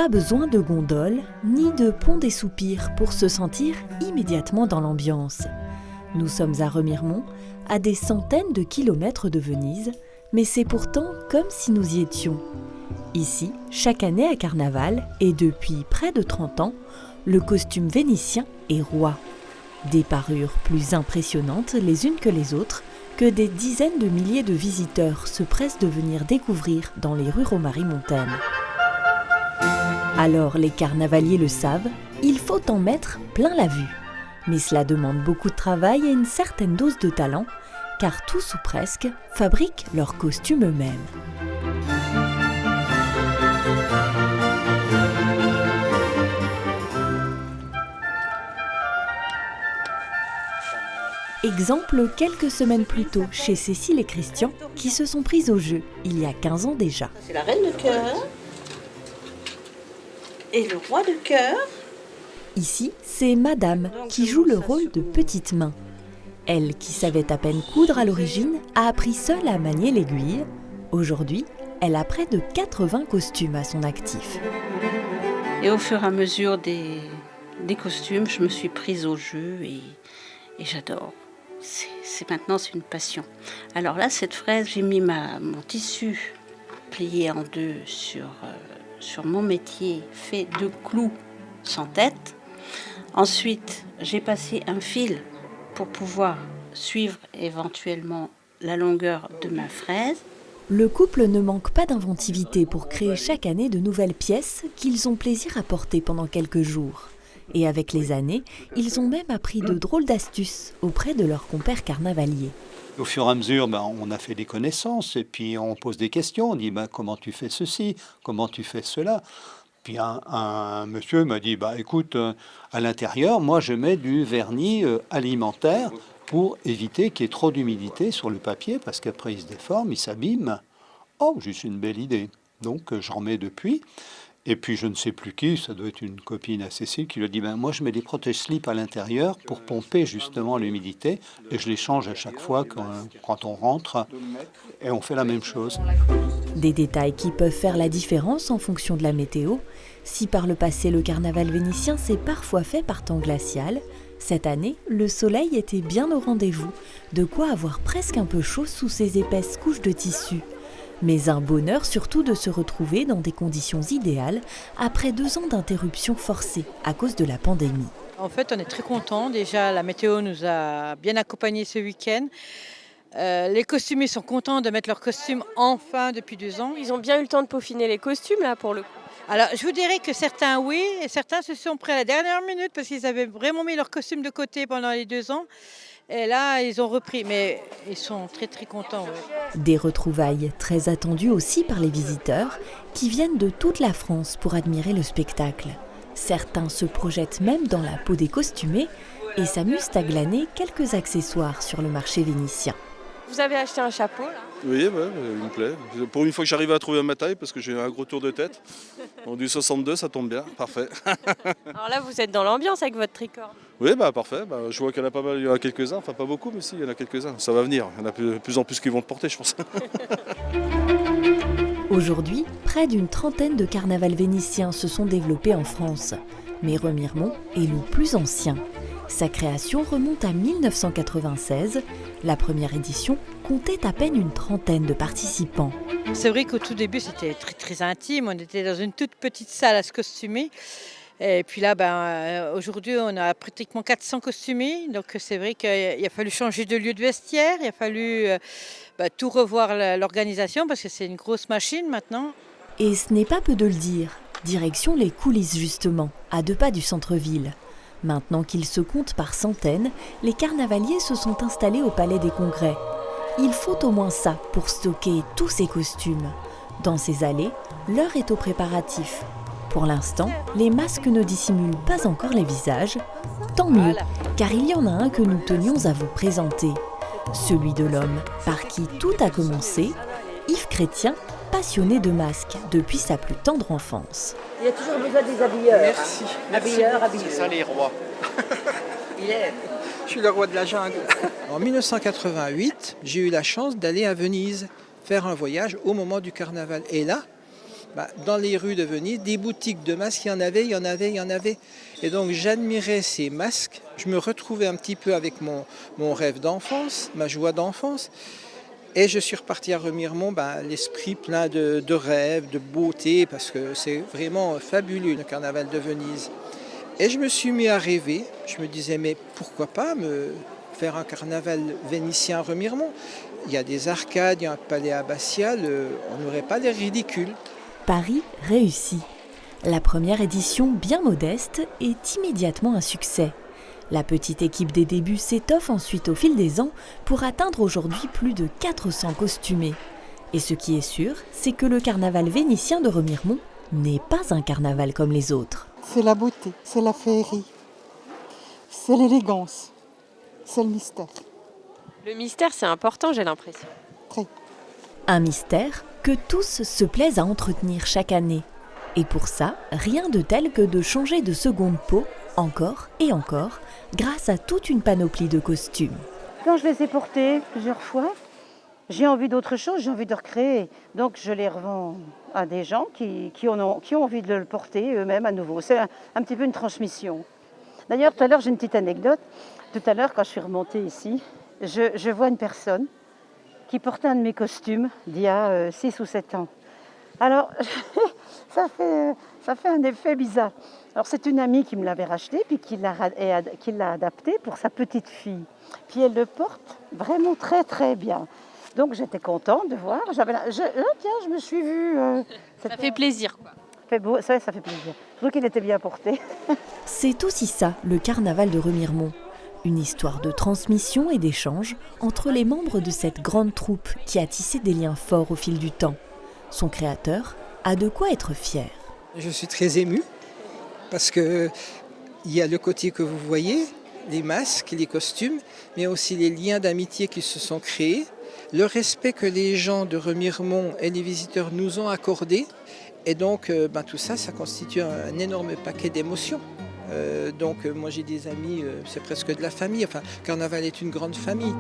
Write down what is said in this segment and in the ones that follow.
Pas besoin de gondole ni de pont des soupirs pour se sentir immédiatement dans l'ambiance. Nous sommes à Remiremont, à des centaines de kilomètres de Venise, mais c'est pourtant comme si nous y étions. Ici, chaque année à Carnaval, et depuis près de 30 ans, le costume vénitien est roi. Des parures plus impressionnantes les unes que les autres, que des dizaines de milliers de visiteurs se pressent de venir découvrir dans les rues romarimontaines. Alors les carnavaliers le savent, il faut en mettre plein la vue. Mais cela demande beaucoup de travail et une certaine dose de talent, car tous ou presque fabriquent leurs costumes eux-mêmes. Exemple quelques semaines plus tôt chez Cécile et Christian qui se sont pris au jeu il y a 15 ans déjà. C'est la reine de cœur et le roi de cœur. Ici, c'est Madame qui joue le rôle de petite main. Elle, qui savait à peine coudre à l'origine, a appris seule à manier l'aiguille. Aujourd'hui, elle a près de 80 costumes à son actif. Et au fur et à mesure des costumes, je me suis prise au jeu et j'adore. Maintenant, c'est une passion. Alors là, cette fraise, j'ai mis mon tissu plié en deux sur mon métier fait de clous sans tête. Ensuite, j'ai passé un fil pour pouvoir suivre éventuellement la longueur de ma fraise. Le couple ne manque pas d'inventivité pour créer chaque année de nouvelles pièces qu'ils ont plaisir à porter pendant quelques jours. Et avec les années, ils ont même appris de drôles d'astuces auprès de leurs compères carnavaliers. Au fur et à mesure, on a fait des connaissances et puis on pose des questions. On dit comment tu fais ceci, comment tu fais cela. Puis un monsieur m'a dit écoute, à l'intérieur, moi je mets du vernis alimentaire pour éviter qu'il y ait trop d'humidité sur le papier parce qu'après il se déforme, il s'abîme. Oh, juste une belle idée. Donc j'en mets depuis. Et puis je ne sais plus qui, ça doit être une copine à Cécile qui lui a dit moi je mets des protège-slips à l'intérieur pour pomper justement l'humidité et je les change à chaque fois quand on rentre et on fait la même chose. Des détails qui peuvent faire la différence en fonction de la météo. Si par le passé le carnaval vénitien s'est parfois fait par temps glacial, cette année le soleil était bien au rendez-vous, de quoi avoir presque un peu chaud sous ces épaisses couches de tissu. Mais un bonheur surtout de se retrouver dans des conditions idéales après 2 ans d'interruption forcée à cause de la pandémie. En fait, on est très contents. Déjà, la météo nous a bien accompagnés ce week-end. Les costumiers sont contents de mettre leurs costumes enfin depuis 2 ans. Ils ont bien eu le temps de peaufiner les costumes là pour le coup. Alors, je vous dirais que certains oui, et certains se sont pris à la dernière minute parce qu'ils avaient vraiment mis leurs costumes de côté pendant les 2 ans. Et là, ils ont repris, mais ils sont très très contents. Ouais. Des retrouvailles très attendues aussi par les visiteurs qui viennent de toute la France pour admirer le spectacle. Certains se projettent même dans la peau des costumés et s'amusent à glaner quelques accessoires sur le marché vénitien. Vous avez acheté un chapeau là ? Oui, il me plaît. Pour une fois que j'arrive à trouver ma taille, parce que j'ai un gros tour de tête. Donc, du 62, ça tombe bien, parfait. Alors là, vous êtes dans l'ambiance avec votre tricorne. Oui, parfait. Je vois qu'il y en a pas mal, il y en a quelques-uns, enfin pas beaucoup, mais si, il y en a quelques-uns. Ça va venir, il y en a de plus en plus qui vont le porter, je pense. Aujourd'hui, près d'une trentaine de carnavals vénitiens se sont développés en France. Mais Remiremont est le plus ancien. Sa création remonte à 1996. La première édition comptait à peine une trentaine de participants. C'est vrai qu'au tout début, c'était très très intime. On était dans une toute petite salle à se costumer. Et puis là, aujourd'hui, on a pratiquement 400 costumiers. Donc c'est vrai qu'il a fallu changer de lieu de vestiaire. Il a fallu tout revoir l'organisation parce que c'est une grosse machine maintenant. Et ce n'est pas peu de le dire. Direction les coulisses justement, à 2 pas du centre-ville. Maintenant qu'ils se comptent par centaines, les carnavaliers se sont installés au Palais des Congrès. Il faut au moins ça pour stocker tous ces costumes. Dans ces allées, l'heure est aux préparatifs. Pour l'instant, les masques ne dissimulent pas encore les visages. Tant mieux, car il y en a un que nous tenions à vous présenter. Celui de l'homme par qui tout a commencé, Yves Chrétien, passionné de masques depuis sa plus tendre enfance. Il y a toujours besoin des habilleurs. Merci. Habilleurs. C'est ça les rois. Je suis le roi de la jungle. En 1988, j'ai eu la chance d'aller à Venise faire un voyage au moment du carnaval. Et là, dans les rues de Venise, des boutiques de masques, il y en avait. Et donc j'admirais ces masques. Je me retrouvais un petit peu avec mon rêve d'enfance, ma joie d'enfance. Et je suis reparti à Remiremont, l'esprit plein de rêves, de beauté, parce que c'est vraiment fabuleux le carnaval de Venise. Et je me suis mis à rêver. Je me disais, mais pourquoi pas me faire un carnaval vénitien à Remiremont? Il y a des arcades, il y a un palais abbatial, on n'aurait pas l'air ridicule. Paris réussit. La première édition, bien modeste, est immédiatement un succès. La petite équipe des débuts s'étoffe ensuite au fil des ans pour atteindre aujourd'hui plus de 400 costumés. Et ce qui est sûr, c'est que le carnaval vénitien de Remiremont n'est pas un carnaval comme les autres. C'est la beauté, c'est la féerie, c'est l'élégance, c'est le mystère. Le mystère, c'est important, j'ai l'impression. Très. Un mystère que tous se plaisent à entretenir chaque année. Et pour ça, rien de tel que de changer de seconde peau, encore et encore, grâce à toute une panoplie de costumes. Quand je les ai portés plusieurs fois, j'ai envie d'autre chose, j'ai envie de recréer. Donc je les revends à des gens qui ont envie de le porter eux-mêmes à nouveau. C'est un petit peu une transmission. D'ailleurs, tout à l'heure, j'ai une petite anecdote. Tout à l'heure, quand je suis remontée ici, je vois une personne qui portait un de mes costumes d'il y a 6 ou 7 ans. Alors, ça fait un effet bizarre. Alors, c'est une amie qui me l'avait racheté, puis qui l'a adapté pour sa petite fille. Puis elle le porte vraiment très, très bien. Donc, j'étais contente de voir. Tiens, je me suis vue. Ça fait plaisir, quoi. Ça fait plaisir. Surtout qu'il était bien porté. C'est aussi ça, le carnaval de Remiremont. Une histoire de transmission et d'échange entre les membres de cette grande troupe qui a tissé des liens forts au fil du temps. Son créateur a de quoi être fier. Je suis très ému parce qu'il y a le côté que vous voyez, les masques, les costumes, mais aussi les liens d'amitié qui se sont créés, le respect que les gens de Remiremont et les visiteurs nous ont accordé. Et donc tout ça, ça constitue un énorme paquet d'émotions. Donc moi j'ai des amis, c'est presque de la famille. Enfin, Carnaval est une grande famille.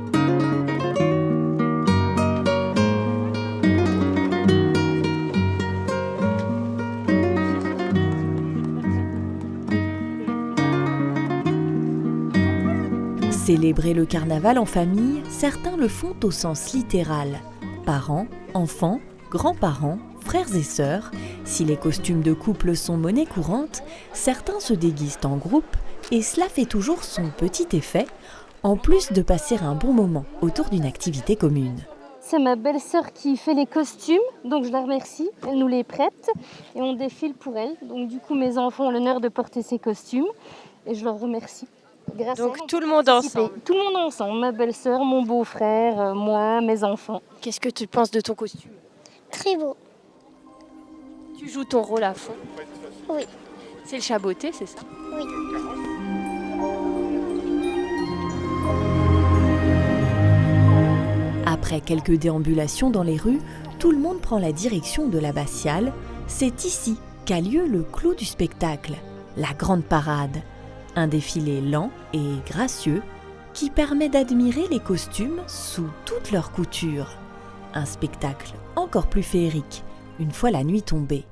Célébrer le carnaval en famille, certains le font au sens littéral. Parents, enfants, grands-parents, frères et sœurs, si les costumes de couple sont monnaie courante, certains se déguisent en groupe et cela fait toujours son petit effet, en plus de passer un bon moment autour d'une activité commune. C'est ma belle-sœur qui fait les costumes, donc je la remercie. Elle nous les prête et on défile pour elle. Donc du coup, mes enfants ont l'honneur de porter ces costumes et je leur remercie. Grâce Donc à elle, tout le monde ensemble. Tout le monde ensemble, ma belle-sœur, mon beau-frère, moi, mes enfants. Qu'est-ce que tu penses de ton costume? Très beau. Tu joues ton rôle à fond? Oui. C'est le chaboté, c'est ça? Oui. Après quelques déambulations dans les rues, tout le monde prend la direction de l'abbatiale. C'est ici qu'a lieu le clou du spectacle, la grande parade. Un défilé lent et gracieux qui permet d'admirer les costumes sous toute leur couture. Un spectacle encore plus féerique, une fois la nuit tombée.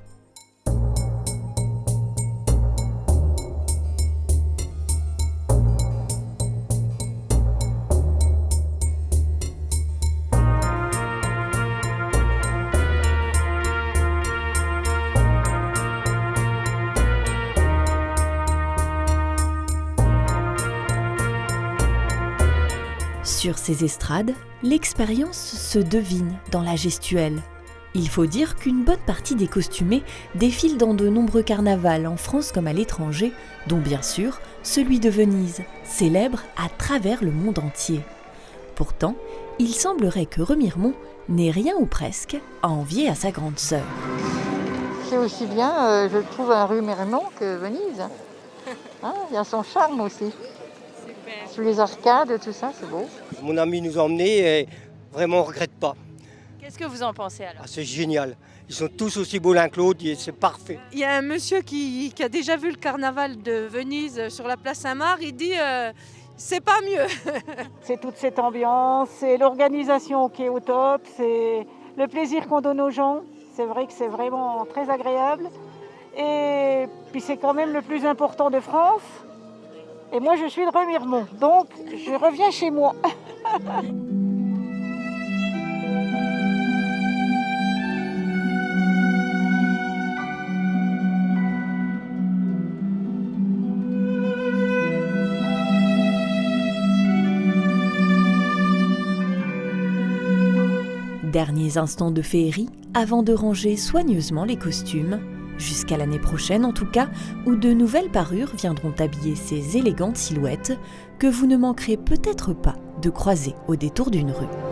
Sur ces estrades, l'expérience se devine dans la gestuelle. Il faut dire qu'une bonne partie des costumés défilent dans de nombreux carnavals en France comme à l'étranger, dont bien sûr celui de Venise, célèbre à travers le monde entier. Pourtant, il semblerait que Remiremont n'ait rien ou presque à envier à sa grande sœur. C'est aussi bien, je trouve, un Remiremont que Venise. Il y a son charme aussi. Sous les arcades, tout ça, c'est beau. Mon ami nous a emmenés et vraiment on ne regrette pas. Qu'est-ce que vous en pensez alors? C'est génial. Ils sont tous aussi beaux l'un que l'autre et c'est parfait. Il y a un monsieur qui a déjà vu le carnaval de Venise sur la place Saint-Marc. Il dit c'est pas mieux. C'est toute cette ambiance, c'est l'organisation qui est au top, c'est le plaisir qu'on donne aux gens. C'est vrai que c'est vraiment très agréable. Et puis c'est quand même le plus important de France. Et moi, je suis de Remiremont, donc je reviens chez moi. Derniers instants de féerie avant de ranger soigneusement les costumes, jusqu'à l'année prochaine en tout cas, où de nouvelles parures viendront habiller ces élégantes silhouettes que vous ne manquerez peut-être pas de croiser au détour d'une rue.